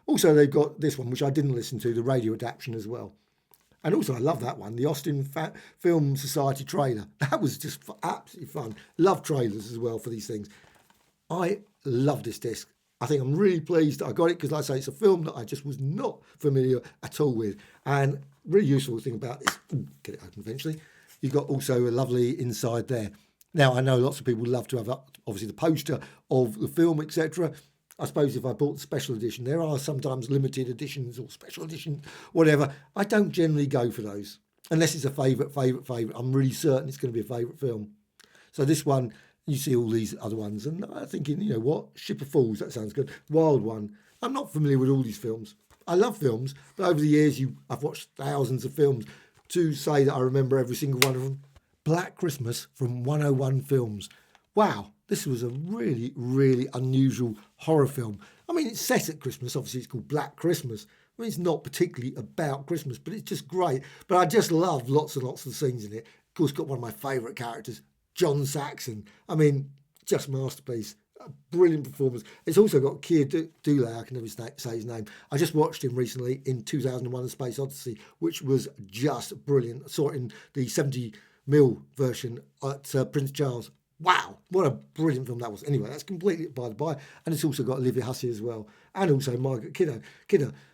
Also, they've got this one, which I didn't listen to, the radio adaptation as well. And also, I love that one, the Austin Film Society trailer. That was just absolutely fun. Love trailers as well for these things. I love this disc. I think I'm really pleased that I got it because, like I say, it's a film that I just was not familiar at all with. And really useful thing about this, get it open eventually, you've got also a lovely inside there. Now, I know lots of people love to have, obviously, the poster of the film, etc. I suppose if I bought the special edition, there are sometimes limited editions or special editions, whatever. I don't generally go for those, unless it's a favourite. I'm really certain it's going to be a favourite film. So this one, you see all these other ones, and I'm thinking, Ship of Fools, that sounds good. Wild One. I'm not familiar with all these films. I love films, but over the years, I've watched thousands of films. To say that I remember every single one of them. Black Christmas from 101 Films. Wow, this was a really, really unusual horror film. I mean, it's set at Christmas. Obviously, it's called Black Christmas. I mean, it's not particularly about Christmas, but it's just great. But I just love lots and lots of the scenes in it. Of course, got one of my favourite characters, John Saxon. I mean, just masterpiece. A brilliant performance. It's also got Keir Dullea, I can never say his name. I just watched him recently in 2001 A Space Odyssey, which was just brilliant. I saw it in the 70mm version at Prince Charles. Wow, what a brilliant film that was. Anyway, that's completely by the by. And it's also got Olivia Hussey as well. And also Margaret Kidder,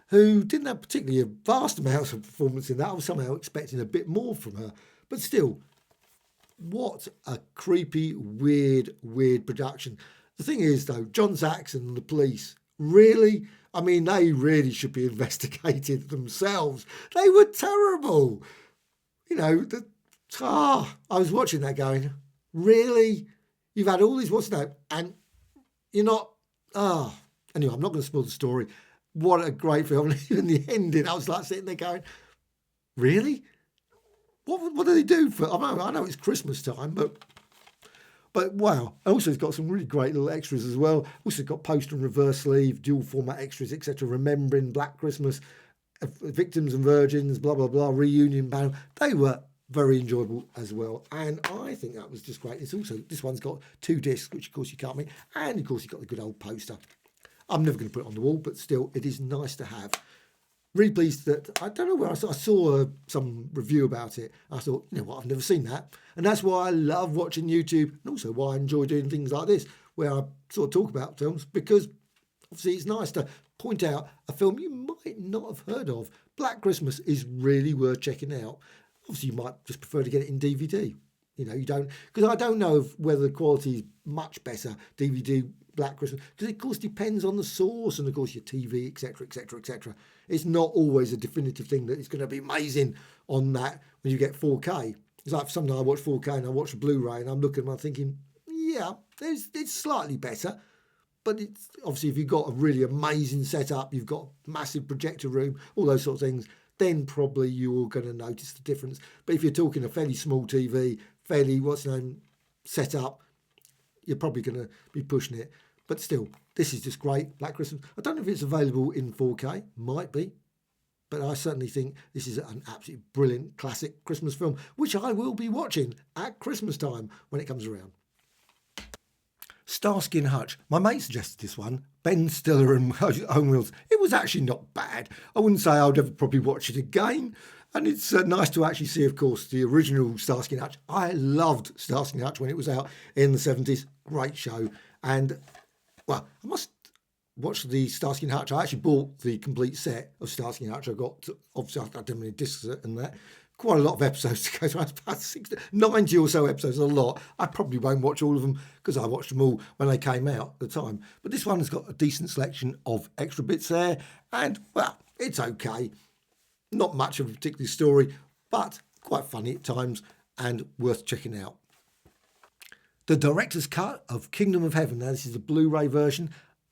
who didn't have particularly a vast amount of performance in that. I was somehow expecting a bit more from her. But still, what a creepy, weird production. The thing is, though, John Saxon and the police, really? I mean, they really should be investigated themselves. They were terrible. I was watching that going, really? You've had all these, and you're not, Anyway, I'm not going to spoil the story. What a great film. Even the ending, I was like sitting there going, really? What do they do for, I know it's Christmas time, but wow. Also, it's got some really great little extras as well. Also got poster and reverse sleeve, dual format extras, etc. Remembering Black Christmas, Victims and Virgins, blah, blah, blah, reunion band. They were very enjoyable as well. And I think that was just great. It's also, this one's got 2 discs, which of course you can't make. And of course you've got the good old poster. I'm never going to put it on the wall, but still, it is nice to have. Really pleased that, I don't know where I saw some review about it. I thought, I've never seen that. And that's why I love watching YouTube, and also why I enjoy doing things like this, where I sort of talk about films, because obviously it's nice to point out a film you might not have heard of. Black Christmas is really worth checking out. Obviously, you might just prefer to get it in DVD. You don't, because I don't know whether the quality is much better, DVD, Black Christmas, because it, of course, depends on the source and, of course, your TV, etc., etc., etc. It's not always a definitive thing that it's going to be amazing on that when you get 4K. It's like sometimes I watch 4K and I watch a Blu-ray and I'm looking and I'm thinking, yeah, it's slightly better. But it's obviously, if you've got a really amazing setup, you've got a massive projector room, all those sort of things, then probably you're going to notice the difference. But if you're talking a fairly small TV, fairly, set up, you're probably going to be pushing it. But still, this is just great. Black Christmas. I don't know if it's available in 4K. Might be. But I certainly think this is an absolutely brilliant classic Christmas film, which I will be watching at Christmas time when it comes around. Starsky and Hutch. My mate suggested this one. Ben Stiller and Owen Wilson. It was actually not bad. I wouldn't say I would ever probably watch it again. And it's nice to actually see, of course, the original Starsky and Hutch. I loved Starsky and Hutch when it was out in the 70s. Great show. And, well, I must watch the Starsky and Hutch. I actually bought the complete set of Starsky and Hutch. I got, obviously, I didn't really discs and that. Quite a lot of episodes to go through. About 90 or so episodes, a lot. I probably won't watch all of them because I watched them all when they came out at the time. But this one has got a decent selection of extra bits there. And, well, it's okay. Not much of a particular story, but quite funny at times and worth checking out. The director's cut of Kingdom of Heaven. Now, this is the Blu-ray version.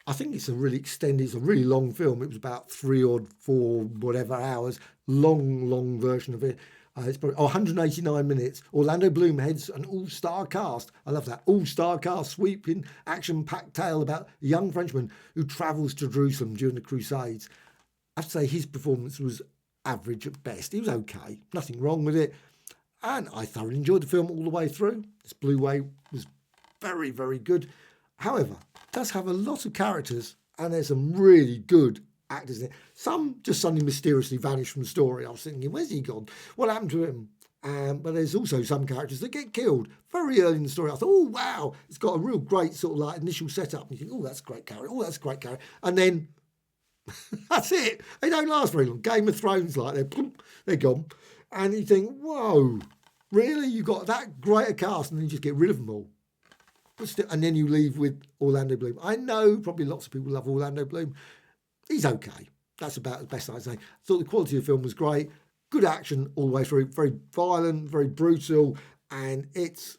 I think it's a really extended, it's a really long film. It was about 3 or 4, whatever hours. Long version of it. It's probably 189 minutes. Orlando Bloom heads an all-star cast. I love that. All-star cast, sweeping, action-packed tale about a young Frenchman who travels to Jerusalem during the Crusades. I have to say his performance was average at best. He was okay. Nothing wrong with it. And I thoroughly enjoyed the film all the way through. This Blu-ray was very, very good. However, it does have a lot of characters and there's some really good actors in it. Some just suddenly mysteriously vanished from the story. I was thinking, where's he gone? What happened to him? But there's also some characters that get killed very early in the story. I thought, oh, wow, it's got a real great sort of like initial setup. And you think, oh, that's a great character. Oh, that's a great character. And then that's it. They don't last very long. Game of Thrones, like they're gone. And you think, whoa, really? You got that great a cast and then you just get rid of them all. But still, and then you leave with Orlando Bloom. I know probably lots of people love Orlando Bloom. He's okay. That's about the best I'd say. I thought the quality of the film was great. Good action all the way through. Very violent, very brutal, and it's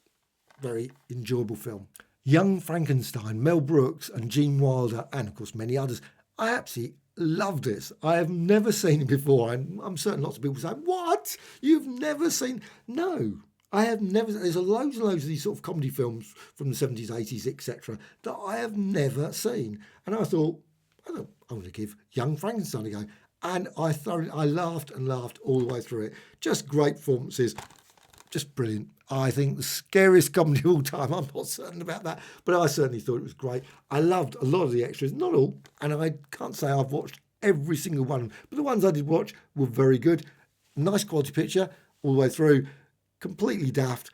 a very enjoyable film. Young Frankenstein, Mel Brooks and Gene Wilder, and of course many others. I absolutely love this. I have never seen it before, and I'm certain lots of people say, what? You've never seen? No, I have never. There's loads and loads of these sort of comedy films from the 70s, 80s, etc. that I have never seen. And I thought, I'm going to give Young Frankenstein a go. And I laughed and laughed all the way through it. Just great performances. Just brilliant. I think the scariest comedy of all time. I'm not certain about that, but I certainly thought it was great. I loved a lot of the extras, not all, and I can't say I've watched every single one, but the ones I did watch were very good. Nice quality picture all the way through. Completely daft.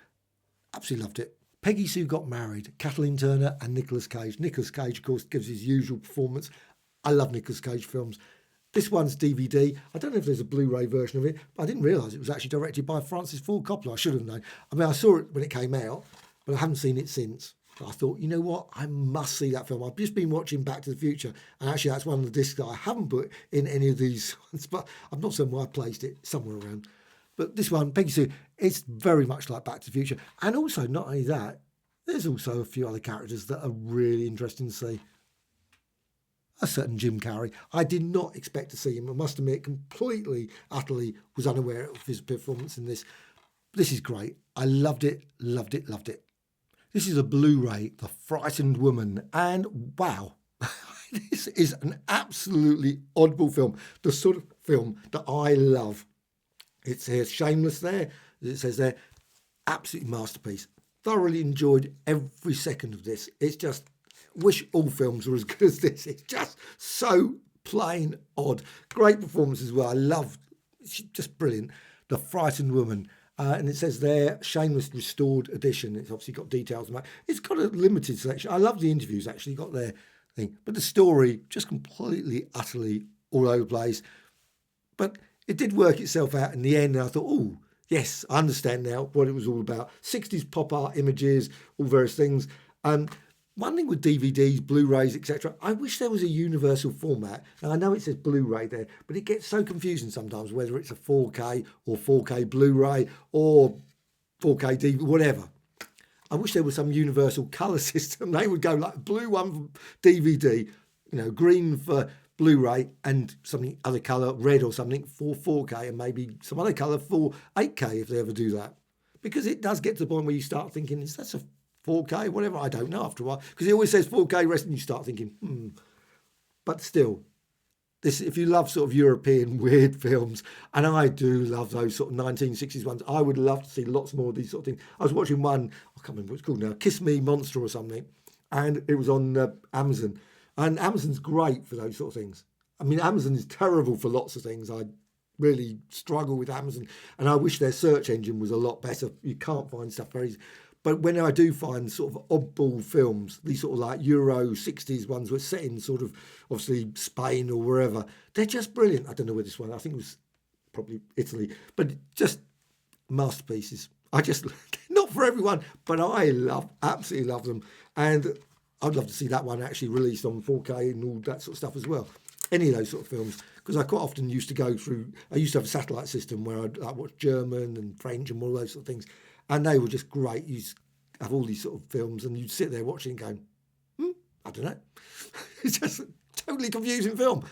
Absolutely loved it. Peggy Sue Got Married, Kathleen Turner and Nicolas Cage. Nicolas Cage, of course, gives his usual performance. I love Nicolas Cage films. This one's DVD. I don't know if there's a Blu-ray version of it, but I didn't realise it was actually directed by Francis Ford Coppola. I should have known. I mean, I saw it when it came out, but I haven't seen it since. But I thought, you know what? I must see that film. I've just been watching Back to the Future, and actually that's one of the discs that I haven't put in any of these ones, but I'm not certain where I placed it, somewhere around. But this one, Peggy Sue, it's very much like Back to the Future. And also, not only that, there's also a few other characters that are really interesting to see. A certain Jim Carrey. I did not expect to see him. I must admit, completely, utterly was unaware of his performance in this. This is great. I loved it, loved it, loved it. This is a Blu-ray, The Frightened Woman. And wow, this is an absolutely oddball film. The sort of film that I love. It's here, shameless there. It says there, absolute masterpiece. Thoroughly enjoyed every second of this. It's just, wish all films were as good as this. It's just so plain odd. Great performance as well. I love, it's just brilliant. The Frightened Woman. And it says there, Shameless Restored Edition. It's obviously got details about it. It's got a limited selection. I love the interviews, actually, got their thing. But the story, just completely, utterly all over the place. But it did work itself out in the end. And I thought, oh, yes, I understand now what it was all about. 60s pop art images, all various things. One thing with DVDs, Blu-rays, etc., I wish there was a universal format. Now, I know it says Blu-ray there, but it gets so confusing sometimes, whether it's a 4K or 4K Blu-ray or 4K DVD, whatever. I wish there was some universal colour system. They would go like blue one for DVD, green for Blu-ray and something other colour, red or something for 4K and maybe some other colour for 8K if they ever do that. Because it does get to the point where you start thinking, is that a 4K, whatever, I don't know after a while, because it always says 4K rest and you start thinking, But still, this, if you love sort of European weird films, and I do love those sort of 1960s ones, I would love to see lots more of these sort of things. I was watching one, I can't remember what it's called now, Kiss Me Monster or something, and it was on Amazon, and Amazon's great for those sort of things. I mean, Amazon is terrible for lots of things. I really struggle with Amazon, and I wish their search engine was a lot better. You can't find stuff very easy. But when I do find sort of oddball films, these sort of like Euro 60s ones were set in sort of obviously Spain or wherever, they're just brilliant. I don't know where this one, I think it was probably Italy, but just masterpieces. Not for everyone, but I absolutely love them. And I'd love to see that one actually released on 4K and all that sort of stuff as well. Any of those sort of films, because I quite often used to go through, I used to have a satellite system where I'd watch German and French and all those sort of things. And they were just great. have all these sort of films, and you'd sit there watching and going, I don't know. It's just a totally confusing film,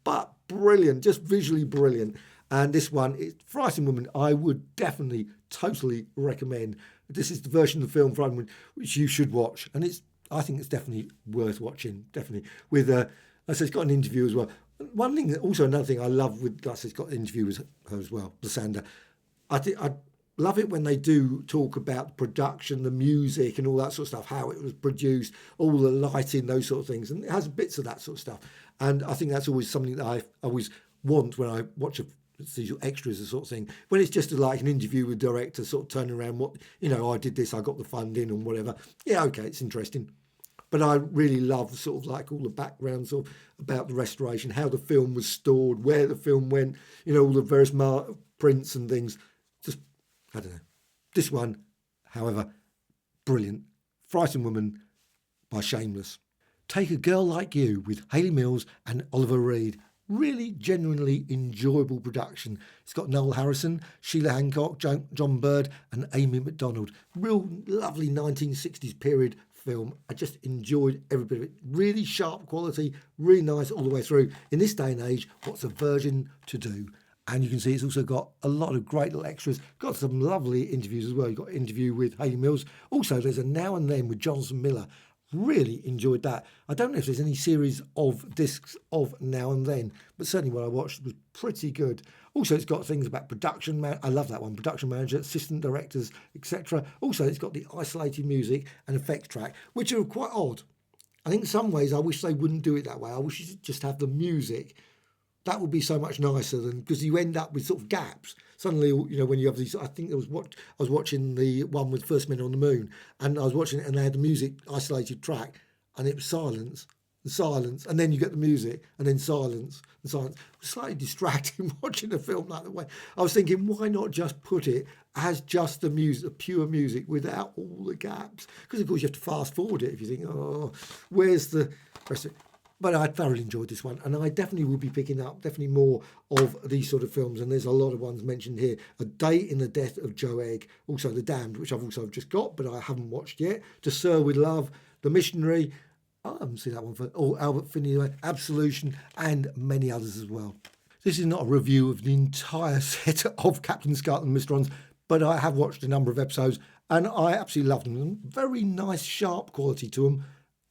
but brilliant, just visually brilliant. And this one, it's Frightened Woman, I would definitely, totally recommend. This is the version of the film, Frightened Woman, which you should watch. And I think it's definitely worth watching, definitely. With, I said, it's got an interview as well. One thing, also another thing I love with, like I said, it's got an interview with her as well, Lysander. I love it when they do talk about production, the music and all that sort of stuff, how it was produced, all the lighting, those sort of things. And it has bits of that sort of stuff. And I think that's always something that I always want when I watch these extras, the sort of thing. When it's just like an interview with director sort of turning around, I did this, I got the funding and whatever. Yeah, okay, it's interesting. But I really love sort of like all the backgrounds of about the restoration, how the film was stored, where the film went, all the various prints and things. Just, I don't know. This one, however, brilliant. Frightened Woman by Shameless. Take a Girl Like You with Hayley Mills and Oliver Reed. Really genuinely enjoyable production. It's got Noel Harrison, Sheila Hancock, John Bird and Amy MacDonald. Real lovely 1960s period film. I just enjoyed every bit of it. Really sharp quality, really nice all the way through. In this day and age, what's a virgin to do? And you can see it's also got a lot of great little extras. Got some lovely interviews as well. You've got an interview with Hayley Mills. Also, there's a Now and Then with Jonathan Miller. Really enjoyed that. I don't know if there's any series of discs of Now and Then, but certainly what I watched was pretty good. Also, it's got things about production. I love that one. Production manager, assistant directors, etc. Also, it's got the isolated music and effects track, which are quite odd. I think in some ways I wish they wouldn't do it that way. I wish you just have the music. That would be so much nicer than, because you end up with sort of gaps. Suddenly, when you have these, I think I was watching the one with First Men on the Moon, and I was watching it and they had the music isolated track, and it was silence, and then you get the music, and then silence, and silence. It was slightly distracting watching a film like that way. I was thinking, why not just put it as just the music, the pure music, without all the gaps? Because of course you have to fast forward it if you think, where's the rest of it? But I thoroughly enjoyed this one, and I definitely will be picking up more of these sort of films, and there's a lot of ones mentioned here. A Day in the Death of Joe Egg, also The Damned, which I've also just got, but I haven't watched yet. To Sir with Love, The Missionary, I haven't seen that one Albert Finney, Absolution, and many others as well. This is not a review of the entire set of Captain Scarlet and Mr. Ons, but I have watched a number of episodes, and I absolutely loved them. Very nice, sharp quality to them.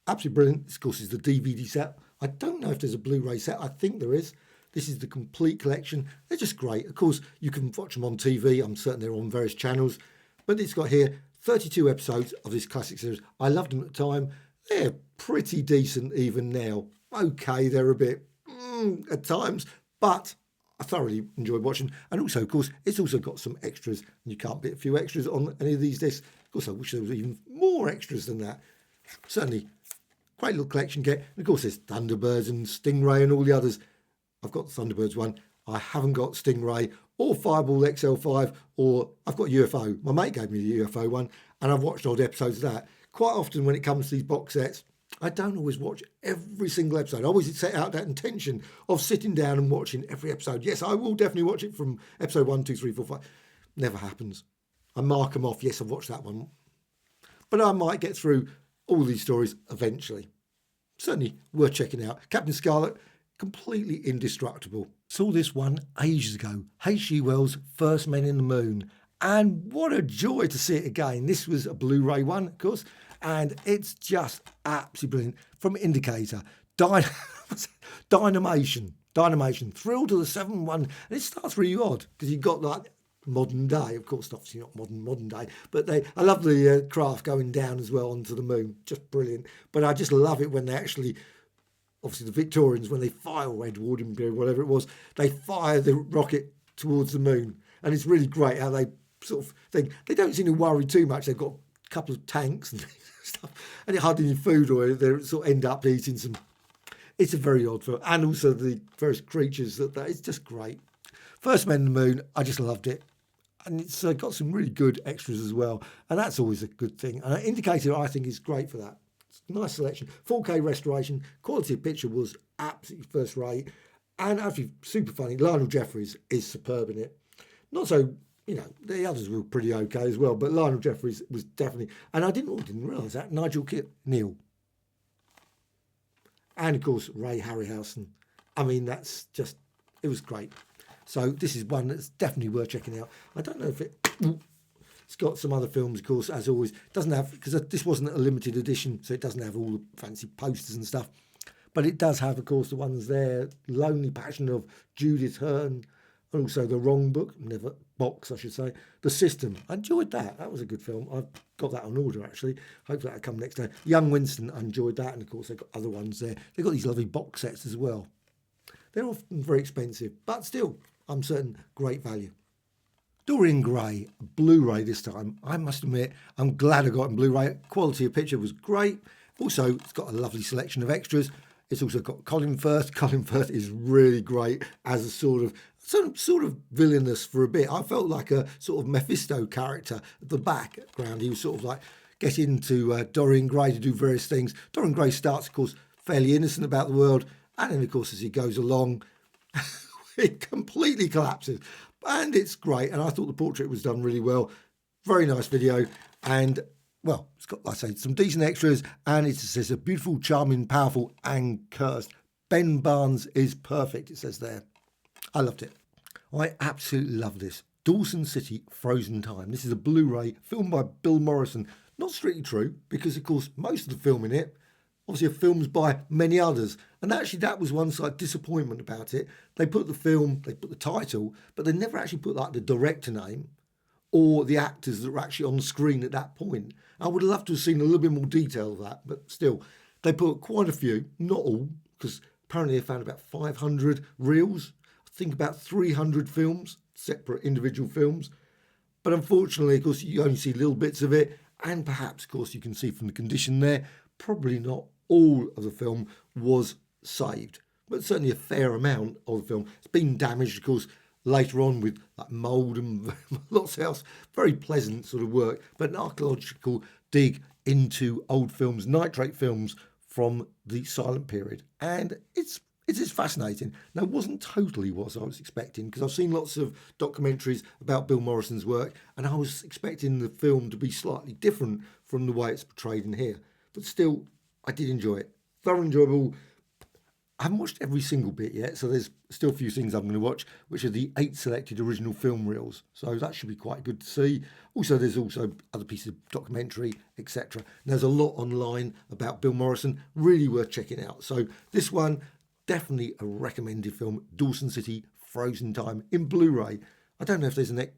Absolutely brilliant. This, of course, is the DVD set. I don't know if there's a Blu-ray set. I think there is. This is the complete collection. They're just great. Of course, you can watch them on TV. I'm certain they're on various channels. But it's got here 32 episodes of this classic series. I loved them at the time. They're pretty decent even now. Okay, they're a bit at times, but I thoroughly enjoyed watching. And also, of course, it's also got some extras. And you can't beat a few extras on any of these discs. Of course, I wish there was even more extras than that. Certainly, great little collection kit. And of course, there's Thunderbirds and Stingray and all the others. I've got the Thunderbirds one. I haven't got Stingray or Fireball XL5, or I've got UFO. My mate gave me the UFO one, and I've watched old episodes of that. Quite often when it comes to these box sets, I don't always watch every single episode. I always set out that intention of sitting down and watching every episode. Yes, I will definitely watch it from episode 1, 2, 3, 4, 5. Never happens. I mark them off. Yes, I've watched that one. But I might get through all these stories eventually. Certainly worth checking out. Captain Scarlet, completely indestructible. Saw this one ages ago. H.G. Wells' First Men in the Moon. And what a joy to see it again. This was a Blu-ray one, of course. And it's just absolutely brilliant. From Indicator. Dynamation. Thrill to the 7-1. And it starts really odd because you've got like modern day. Of course, obviously not modern day. But I love the craft going down as well onto the moon. Just brilliant. But I just love it when they actually... Obviously, the Victorians, when they fire, or Edwardian period, whatever it was, they fire the rocket towards the moon. And it's really great how they sort of think. They don't seem to worry too much. They've got a couple of tanks and stuff. And it hardly any food, or they sort of end up eating some. It's a very odd film. And also the various creatures. It's just great. First Men in the Moon, I just loved it. And it's got some really good extras as well. And that's always a good thing. And Indicator, I think, is great for that. Nice selection, 4K restoration, quality of picture was absolutely first rate, and actually super funny. Lionel Jeffries is superb in it. Not so you know, the others were pretty okay as well, but Lionel Jeffries was definitely, and I didn't realise that, Nigel Neal. And of course, Ray Harryhausen. I mean, that's just, it was great. So this is one that's definitely worth checking out. I don't know if it's got some other films, of course, as always. Doesn't have, because this wasn't a limited edition, so it doesn't have all the fancy posters and stuff. But it does have, of course, the ones there, Lonely Passion of Judith Hearn, and also The Wrong Box, I should say. The System. I enjoyed that. That was a good film. I've got that on order, actually. Hopefully that'll come next day. Young Winston, I enjoyed that. And, of course, they've got other ones there. They've got these lovely box sets as well. They're often very expensive, but still, I'm certain, great value. Dorian Gray, Blu-ray this time. I must admit, I'm glad I got it in Blu-ray. Quality of picture was great. Also, it's got a lovely selection of extras. It's also got Colin Firth. Colin Firth is really great as a sort of villainous for a bit. I felt like a sort of Mephisto character at the background. He was sort of like getting to Dorian Gray to do various things. Dorian Gray starts, of course, fairly innocent about the world. And then, of course, as he goes along, it completely collapses. And it's great. And I thought the portrait was done really well. Very nice video. And, well, it's got, like I say, some decent extras. And it says a beautiful, charming, powerful, and cursed. Ben Barnes is perfect, it says there. I loved it. I absolutely love this. Dawson City, Frozen Time. This is a Blu-ray filmed by Bill Morrison. Not strictly true, because, of course, most of the film in it obviously are films by many others. And actually that was one slight disappointment about it. They put the title, but they never actually put like the director name or the actors that were actually on the screen at that point. I would have loved to have seen a little bit more detail of that, but still, they put quite a few, not all, because apparently they found about 500 reels, I think about 300 films, separate individual films. But unfortunately, of course, you only see little bits of it, and perhaps, of course, you can see from the condition there, probably not all of the film was saved, but certainly a fair amount of the film. It's been damaged, of course, later on with like mould and lots else. Very pleasant sort of work, but an archaeological dig into old films, nitrate films from the silent period. And it's fascinating. Now, it wasn't totally what I was expecting, because I've seen lots of documentaries about Bill Morrison's work, and I was expecting the film to be slightly different from the way it's portrayed in here. But still, I did enjoy it. Very enjoyable. I haven't watched every single bit yet, so there's still a few things I'm going to watch, which are the 8 selected original film reels. So that should be quite good to see. Also, there's also other pieces of documentary, etc. There's a lot online about Bill Morrison, really worth checking out. So this one, definitely a recommended film, Dawson City, Frozen Time, in Blu-ray. I don't know if there's a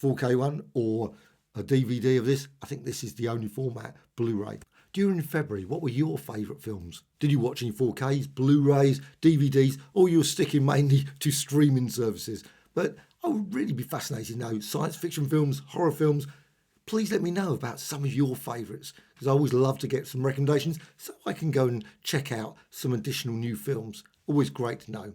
4K one or a DVD of this. I think this is the only format, Blu-ray. During February, what were your favourite films? Did you watch any 4Ks, Blu-rays, DVDs, or you were sticking mainly to streaming services? But I would really be fascinated to know, science fiction films, horror films. Please let me know about some of your favourites, because I always love to get some recommendations so I can go and check out some additional new films. Always great to know.